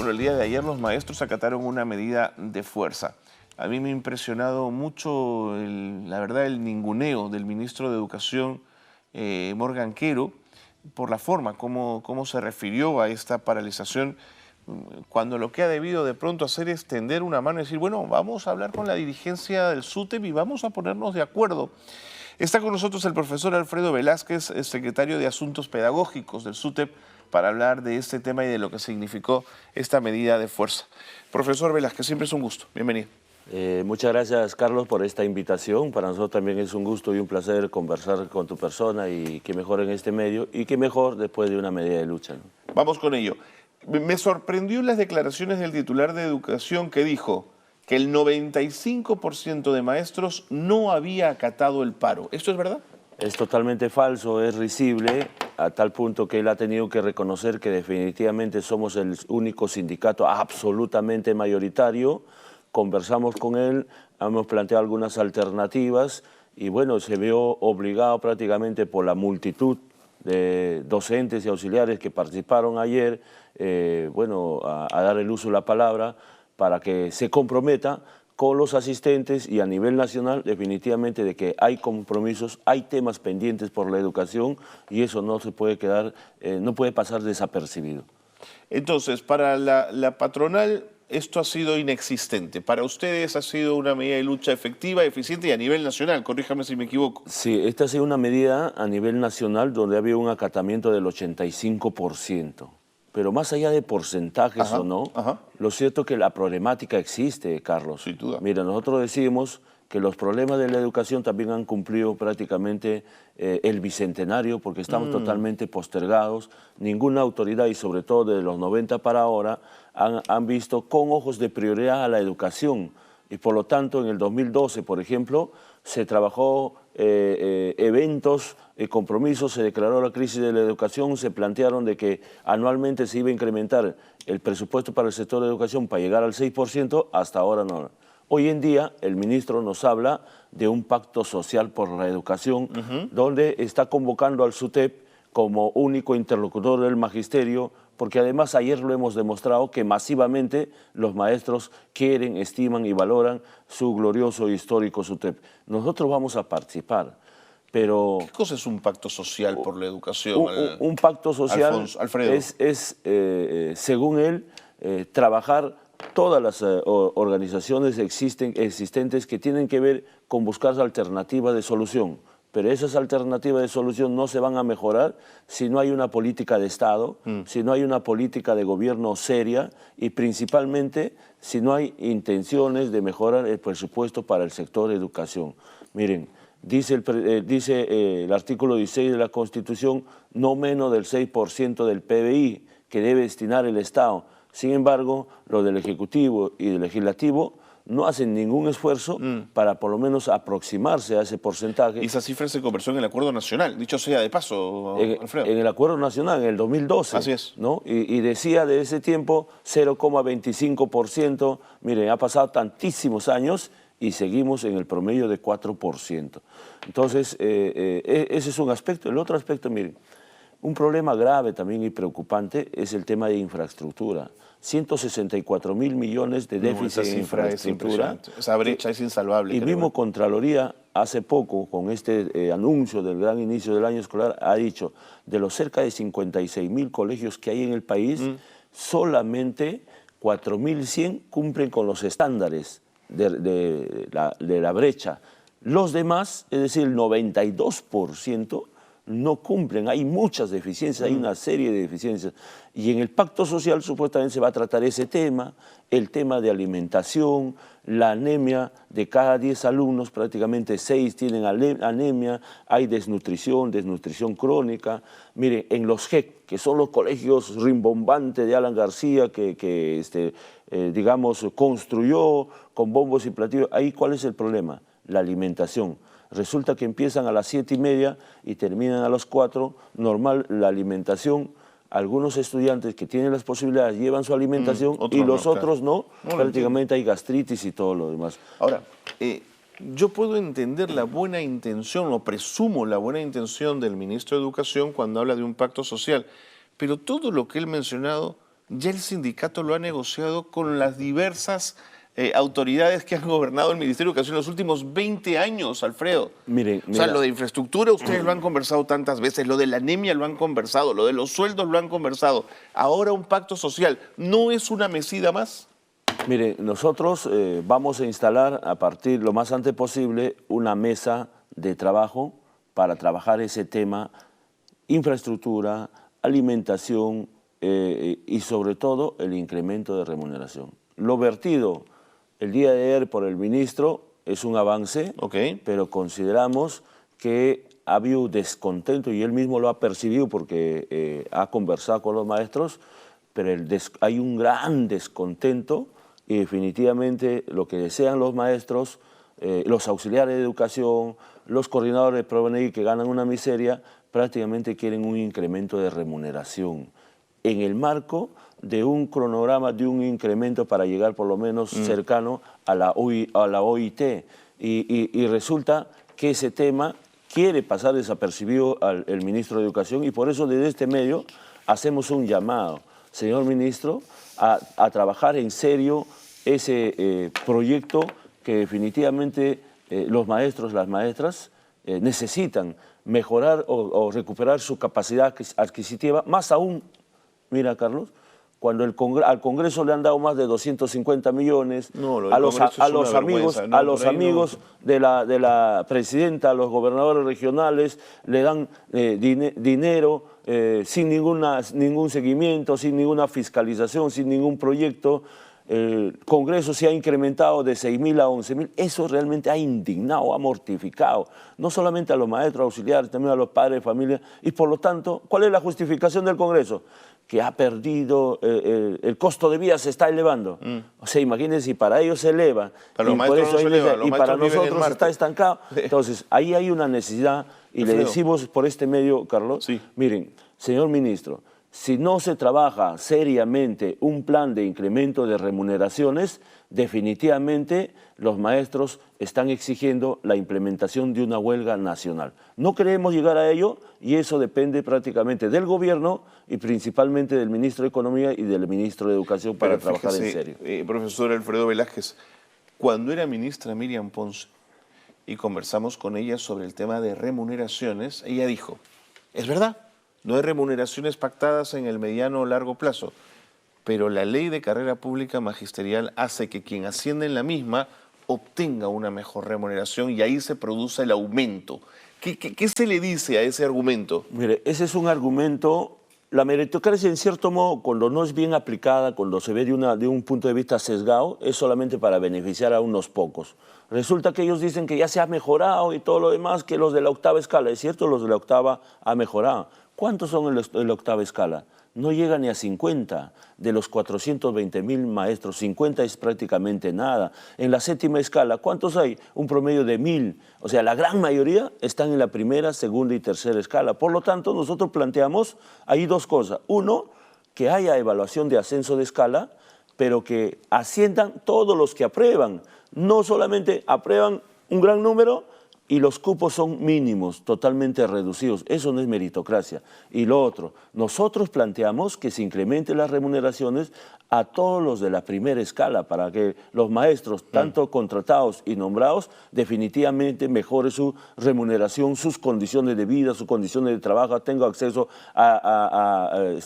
pero el día de ayer los maestros acataron una medida de fuerza. A mí me ha impresionado mucho, la verdad, el ninguneo del ministro de Educación, Morgan Quero, por la forma como se refirió a esta paralización, cuando lo que ha debido de pronto hacer es tender una mano y decir, bueno, vamos a hablar con la dirigencia del SUTEP y vamos a ponernos de acuerdo. Está con nosotros el profesor Alfredo Velázquez, secretario de Asuntos Pedagógicos del SUTEP, para hablar de este tema y de lo que significó esta medida de fuerza. Profesor Velázquez, siempre es un gusto. Bienvenido. Muchas gracias, Carlos, por esta invitación. Para nosotros también es un gusto y un placer conversar con tu persona y que mejor en este medio y que mejor después de una medida de lucha, ¿no? Vamos con ello. Me sorprendió las declaraciones del titular de Educación que dijo que el 95% de maestros no había acatado el paro. ¿Esto es verdad? Es totalmente falso, es risible, a tal punto que él ha tenido que reconocer que definitivamente somos el único sindicato absolutamente mayoritario. Conversamos con él, hemos planteado algunas alternativas y bueno, se vio obligado prácticamente por la multitud de docentes y auxiliares que participaron ayer, a dar el uso de la palabra para que se comprometa con los asistentes y a nivel nacional definitivamente de que hay compromisos, hay temas pendientes por la educación y eso no se puede quedar, no puede pasar desapercibido. Entonces, para la patronal esto ha sido inexistente. Para ustedes ha sido una medida de lucha efectiva, eficiente y a nivel nacional, corríjame si me equivoco. Sí, esta ha sido una medida a nivel nacional donde ha habido un acatamiento del 85%. Pero más allá de porcentajes o no, lo cierto es que la problemática existe, Carlos. Sin duda. Mira, nosotros decimos que los problemas de la educación también han cumplido prácticamente el bicentenario porque estamos totalmente postergados. Ninguna autoridad, y sobre todo desde los 90 para ahora, han visto con ojos de prioridad a la educación. Y por lo tanto, en el 2012, por ejemplo, se trabajó eventos, compromisos, se declaró la crisis de la educación, se plantearon de que anualmente se iba a incrementar el presupuesto para el sector de educación para llegar al 6%, hasta ahora no. Hoy en día el ministro nos habla de un pacto social por la educación, donde está convocando al SUTEP como único interlocutor del magisterio, porque además ayer lo hemos demostrado que masivamente los maestros quieren, estiman y valoran su glorioso e histórico SUTEP. Nosotros vamos a participar, pero... ¿Qué cosa es un pacto social por la educación? Un pacto social Alfredo. Según él, trabajar todas las organizaciones existentes que tienen que ver con buscar alternativas de solución. Pero esas alternativas de solución no se van a mejorar si no hay una política de Estado, si no hay una política de gobierno seria y principalmente si no hay intenciones de mejorar el presupuesto para el sector de educación. Miren, dice el artículo 16 de la Constitución, no menos del 6% del PBI que debe destinar el Estado. Sin embargo, los del Ejecutivo y del Legislativo no hacen ningún esfuerzo para por lo menos aproximarse a ese porcentaje. Y esa cifra se conversó en el Acuerdo Nacional, dicho sea de paso, Alfredo. En el Acuerdo Nacional, en el 2012. Así es. ¿No? Y decía de ese tiempo 0,25%. Miren, ha pasado tantísimos años y seguimos en el promedio de 4%. Entonces, ese es un aspecto. El otro aspecto, miren, un problema grave también y preocupante es el tema de infraestructura. 164.000 millones de déficit en infraestructura. Esa brecha es insalvable. Y mismo Contraloría, hace poco, con este anuncio del gran inicio del año escolar, ha dicho, de los cerca de 56.000 colegios que hay en el país, solamente 4.100 cumplen con los estándares de la brecha. Los demás, es decir, el 92%, no cumplen, hay muchas deficiencias, hay una serie de deficiencias. Y en el pacto social supuestamente se va a tratar ese tema, el tema de alimentación, la anemia, de cada 10 alumnos prácticamente 6 tienen anemia, hay desnutrición crónica. Mire, en los GEC, que son los colegios rimbombantes de Alan García, que digamos, construyó con bombos y platillos, ahí ¿cuál es el problema? La alimentación. Resulta que empiezan a las 7:30 y terminan a las 4, normal la alimentación. Algunos estudiantes que tienen las posibilidades llevan su alimentación y los otros no, prácticamente hay gastritis y todo lo demás. Ahora, yo puedo entender la buena intención, o presumo la buena intención del ministro de Educación cuando habla de un pacto social, pero todo lo que él ha mencionado ya el sindicato lo ha negociado con las diversas autoridades que han gobernado el Ministerio de Educación en los últimos 20 años, Alfredo. Miren, O sea, lo de infraestructura ustedes lo han conversado tantas veces, lo de la anemia lo han conversado, lo de los sueldos lo han conversado. Ahora un pacto social, ¿no es una mesida más? mire, nosotros vamos a instalar a partir lo más antes posible una mesa de trabajo para trabajar ese tema, infraestructura, alimentación y sobre todo el incremento de remuneración. Lo vertido el día de ayer por el ministro es un avance, pero consideramos que ha habido descontento y él mismo lo ha percibido porque ha conversado con los maestros, pero hay un gran descontento y definitivamente lo que desean los maestros, los auxiliares de educación, los coordinadores de PROVENEI que ganan una miseria, prácticamente quieren un incremento de remuneración en el marco de un cronograma, de un incremento para llegar por lo menos cercano a la OIT. Y resulta que ese tema quiere pasar desapercibido al ministro de Educación y por eso desde este medio hacemos un llamado, señor ministro, a trabajar en serio ese proyecto que definitivamente los maestros, las maestras necesitan mejorar o recuperar su capacidad adquisitiva, más aún, mira Carlos, cuando al Congreso le han dado más de 250 millones, a los amigos de la presidenta, a los gobernadores regionales, le dan dinero sin ningún seguimiento, sin ninguna fiscalización, sin ningún proyecto. El Congreso se ha incrementado de 6.000 a 11.000. Eso realmente ha indignado, ha mortificado, no solamente a los maestros auxiliares, también a los padres de familia. Y por lo tanto, ¿cuál es la justificación del Congreso? Que ha perdido, el costo de vida se está elevando. O sea, imagínense, si para ellos se eleva, para los maestros no se eleva, y para nosotros está estancado. Entonces, ahí hay una necesidad, y le decimos por este medio, Carlos, miren, señor ministro, si no se trabaja seriamente un plan de incremento de remuneraciones, definitivamente los maestros están exigiendo la implementación de una huelga nacional. No queremos llegar a ello y eso depende prácticamente del gobierno y principalmente del ministro de Economía y del ministro de Educación para trabajar en serio. Profesor Alfredo Velázquez, cuando era ministra Miriam Ponce y conversamos con ella sobre el tema de remuneraciones, ella dijo, es verdad, no hay remuneraciones pactadas en el mediano o largo plazo, pero la ley de carrera pública magisterial hace que quien asciende en la misma obtenga una mejor remuneración y ahí se produce el aumento. ¿Qué se le dice a ese argumento? Mire, ese es un argumento, la meritocracia en cierto modo, cuando no es bien aplicada, cuando se ve de un punto de vista sesgado, es solamente para beneficiar a unos pocos. Resulta que ellos dicen que ya se ha mejorado y todo lo demás, que los de la octava escala, es cierto, los de la octava ha mejorado. ¿Cuántos son en la octava escala? No llega ni a 50 de los 420.000 maestros, 50 es prácticamente nada. En la séptima escala, ¿cuántos hay? Un promedio de 1.000. O sea, la gran mayoría están en la primera, segunda y tercera escala. Por lo tanto, nosotros planteamos ahí dos cosas. Uno, que haya evaluación de ascenso de escala, pero que asciendan todos los que aprueban. No solamente aprueban un gran número, y los cupos son mínimos, totalmente reducidos. Eso no es meritocracia. Y lo otro, nosotros planteamos que se incrementen las remuneraciones a todos los de la primera escala para que los maestros, tanto contratados y nombrados, definitivamente mejoren su remuneración, sus condiciones de vida, sus condiciones de trabajo, tengan acceso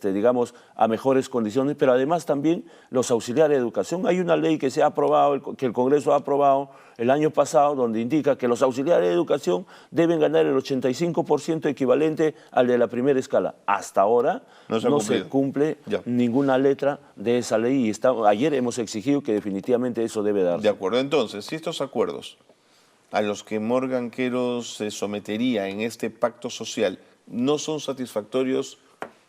digamos, a mejores condiciones, pero además también los auxiliares de educación. Hay una ley que se ha aprobado, que el Congreso ha aprobado el año pasado, donde indica que los auxiliares de educación deben ganar el 85% equivalente al de la primera escala. Hasta ahora no se cumple ninguna letra de esa ley y ayer hemos exigido que definitivamente eso debe darse. De acuerdo, entonces, si estos acuerdos a los que Morgan Quero se sometería en este pacto social no son satisfactorios,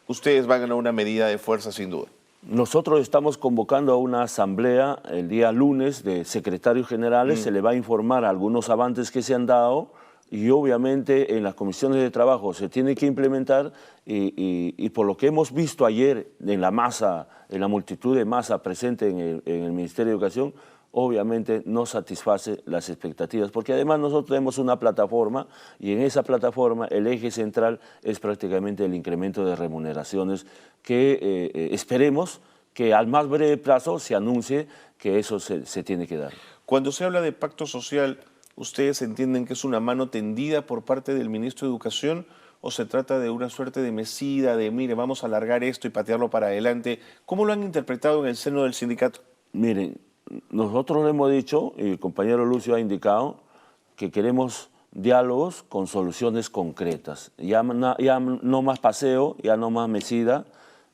ustedes van a ganar una medida de fuerza sin duda. Nosotros estamos convocando a una asamblea el día lunes de secretarios generales, se le va a informar algunos avances que se han dado y obviamente en las comisiones de trabajo se tiene que implementar y por lo que hemos visto ayer en la masa, en la multitud de masa presente en el Ministerio de Educación, obviamente no satisface las expectativas, porque además nosotros tenemos una plataforma y en esa plataforma el eje central es prácticamente el incremento de remuneraciones que esperemos que al más breve plazo se anuncie que eso se tiene que dar. Cuando se habla de pacto social, ¿ustedes entienden que es una mano tendida por parte del ministro de Educación o se trata de una suerte de mesida, de mire, vamos a alargar esto y patearlo para adelante? ¿Cómo lo han interpretado en el seno del sindicato? Miren, nosotros le hemos dicho, y el compañero Lucio ha indicado, que queremos diálogos con soluciones concretas. Ya no más paseo, ya no más mesida,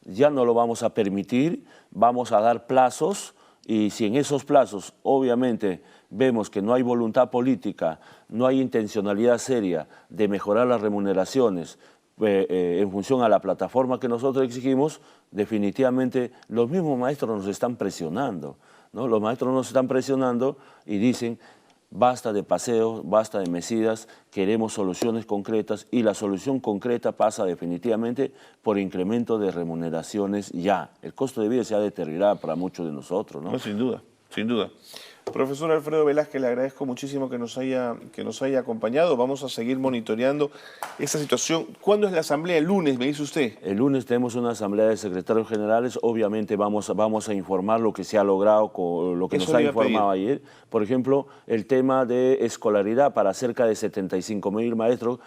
ya no lo vamos a permitir, vamos a dar plazos y si en esos plazos obviamente vemos que no hay voluntad política, no hay intencionalidad seria de mejorar las remuneraciones en función a la plataforma que nosotros exigimos, definitivamente los mismos maestros nos están presionando, ¿no? Los maestros nos están presionando y dicen: basta de paseos, basta de mesidas, queremos soluciones concretas y la solución concreta pasa definitivamente por incremento de remuneraciones ya. El costo de vida se ha deteriorado para muchos de nosotros, ¿no? No, sin duda, sin duda. Profesor Alfredo Velázquez, le agradezco muchísimo que nos haya acompañado. Vamos a seguir monitoreando esta situación. ¿Cuándo es la asamblea? El lunes, me dice usted. El lunes tenemos una asamblea de secretarios generales. Obviamente vamos a informar lo que se ha logrado, con lo que nos ha informado ayer. Por ejemplo, el tema de escolaridad para cerca de 75.000 maestros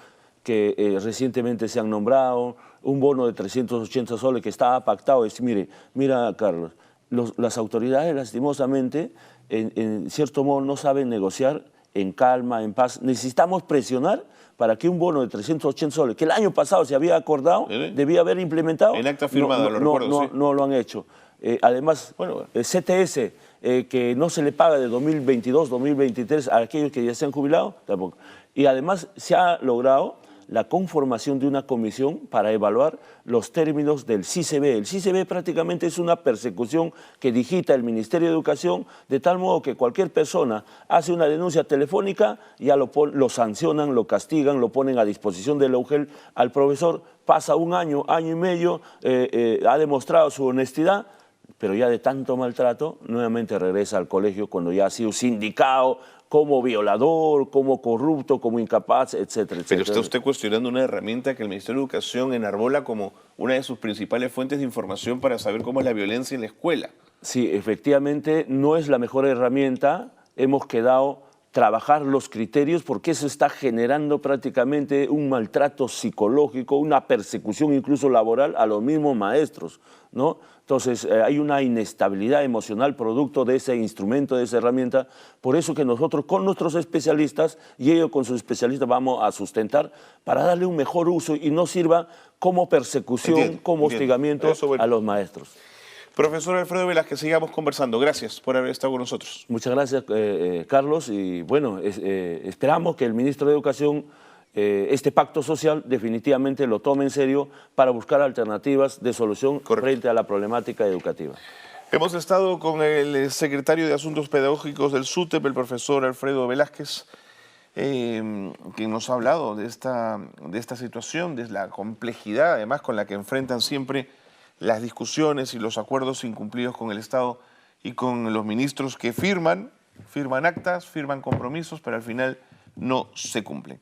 que recientemente se han nombrado, un bono de 380 soles que estaba pactado. Mira, Carlos, las autoridades lastimosamente en cierto modo no saben negociar en calma, en paz. Necesitamos presionar para que un bono de 380 soles, que el año pasado se había acordado, debía haber implementado. En acta firmada, lo recuerdo, sí. No lo han hecho. Además, el CTS, que no se le paga de 2022, 2023 a aquellos que ya se han jubilado, tampoco. Y además se ha logrado la conformación de una comisión para evaluar los términos del CICB. El CICB prácticamente es una persecución que digita el Ministerio de Educación, de tal modo que cualquier persona hace una denuncia telefónica, ya lo sancionan, lo castigan, lo ponen a disposición de la UGEL al profesor, pasa un año, año y medio, ha demostrado su honestidad, pero ya de tanto maltrato, nuevamente regresa al colegio cuando ya ha sido sindicado como violador, como corrupto, como incapaz, etcétera, etcétera. Pero está usted cuestionando una herramienta que el Ministerio de Educación enarbola como una de sus principales fuentes de información para saber cómo es la violencia en la escuela. Sí, efectivamente, no es la mejor herramienta. Hemos quedado trabajar los criterios porque eso está generando prácticamente un maltrato psicológico, una persecución incluso laboral a los mismos maestros, ¿no? Entonces hay una inestabilidad emocional producto de ese instrumento, de esa herramienta. Por eso que nosotros con nuestros especialistas y ellos con sus especialistas vamos a sustentar para darle un mejor uso y no sirva como persecución, como hostigamiento a los maestros. Profesor Alfredo Velázquez, sigamos conversando. Gracias por haber estado con nosotros. Muchas gracias, Carlos. Y bueno, esperamos que el ministro de Educación este pacto social definitivamente lo tome en serio para buscar alternativas de solución frente a la problemática educativa. Hemos estado con el secretario de Asuntos Pedagógicos del SUTEP, el profesor Alfredo Velázquez, quien nos ha hablado de esta situación, de la complejidad además con la que enfrentan siempre las discusiones y los acuerdos incumplidos con el Estado y con los ministros que firman actas, firman compromisos, pero al final no se cumplen.